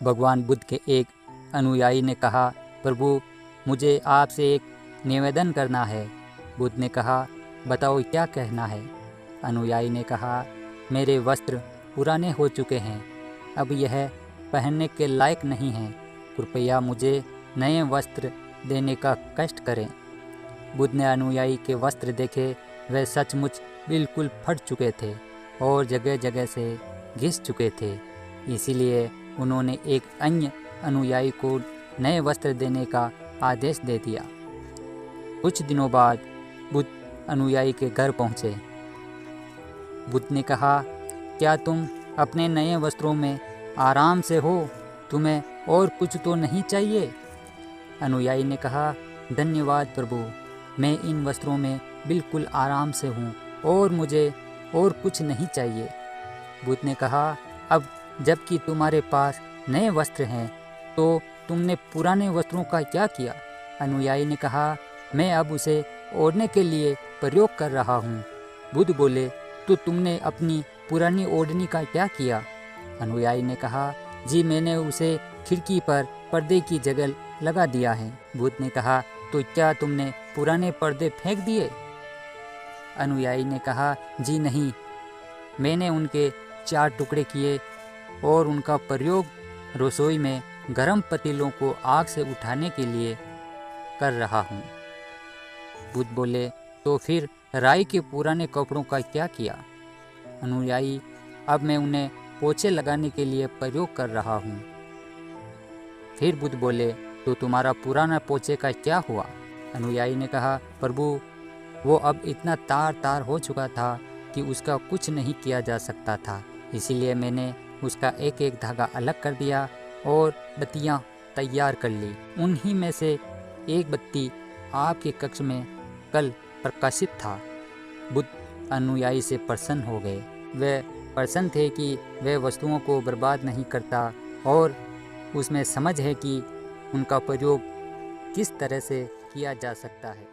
भगवान बुद्ध के एक अनुयायी ने कहा, प्रभु मुझे आपसे एक निवेदन करना है। बुद्ध ने कहा, बताओ क्या कहना है। अनुयायी ने कहा, मेरे वस्त्र पुराने हो चुके हैं, अब यह पहनने के लायक नहीं हैं, कृपया मुझे नए वस्त्र देने का कष्ट करें। बुद्ध ने अनुयायी के वस्त्र देखे, वे सचमुच बिल्कुल फट चुके थे और जगह जगह से घिस चुके थे। इसीलिए उन्होंने एक अन्य अनुयायी को नए वस्त्र देने का आदेश दे दिया। कुछ दिनों बाद बुद्ध अनुयायी के घर पहुँचे। बुद्ध ने कहा, क्या तुम अपने नए वस्त्रों में आराम से हो? तुम्हें और कुछ तो नहीं चाहिए? अनुयायी ने कहा, धन्यवाद प्रभु, मैं इन वस्त्रों में बिल्कुल आराम से हूँ और मुझे और कुछ नहीं चाहिए। बुद्ध ने कहा, अब जबकि तुम्हारे पास नए वस्त्र हैं तो तुमने पुराने वस्त्रों का क्या किया? अनुयायी ने कहा, मैं अब उसे ओढ़ने के लिए प्रयोग कर रहा हूँ। बुद्ध बोले, तो तुमने अपनी पुरानी ओढ़नी का क्या किया? अनुयायी ने कहा, जी मैंने उसे खिड़की पर पर्दे की जगह लगा दिया है। बुद्ध ने कहा, तो क्या तुमने पुराने पर्दे फेंक दिए? अनुयायी ने कहा, जी नहीं, मैंने उनके 4 टुकड़े किए और उनका प्रयोग रसोई में गर्म पतीलों को आग से उठाने के लिए कर रहा हूँ। बुद्ध बोले, तो फिर राई के पुराने कपड़ों का क्या किया? अनुयायी, अब मैं उन्हें पोछे लगाने के लिए प्रयोग कर रहा हूँ। फिर बुद्ध बोले, तो तुम्हारा पुराना पोछे का क्या हुआ? अनुयायी ने कहा, प्रभु वो अब इतना तार तार हो चुका था कि उसका कुछ नहीं किया जा सकता था, इसीलिए मैंने उसका एक एक धागा अलग कर दिया और बत्तियाँ तैयार कर ली। उन्हीं में से एक बत्ती आपके कक्ष में कल प्रकाशित था। बुद्ध अनुयायी से प्रसन्न हो गए। वे प्रसन्न थे कि वे वस्तुओं को बर्बाद नहीं करता और उसमें समझ है कि उनका प्रयोग किस तरह से किया जा सकता है।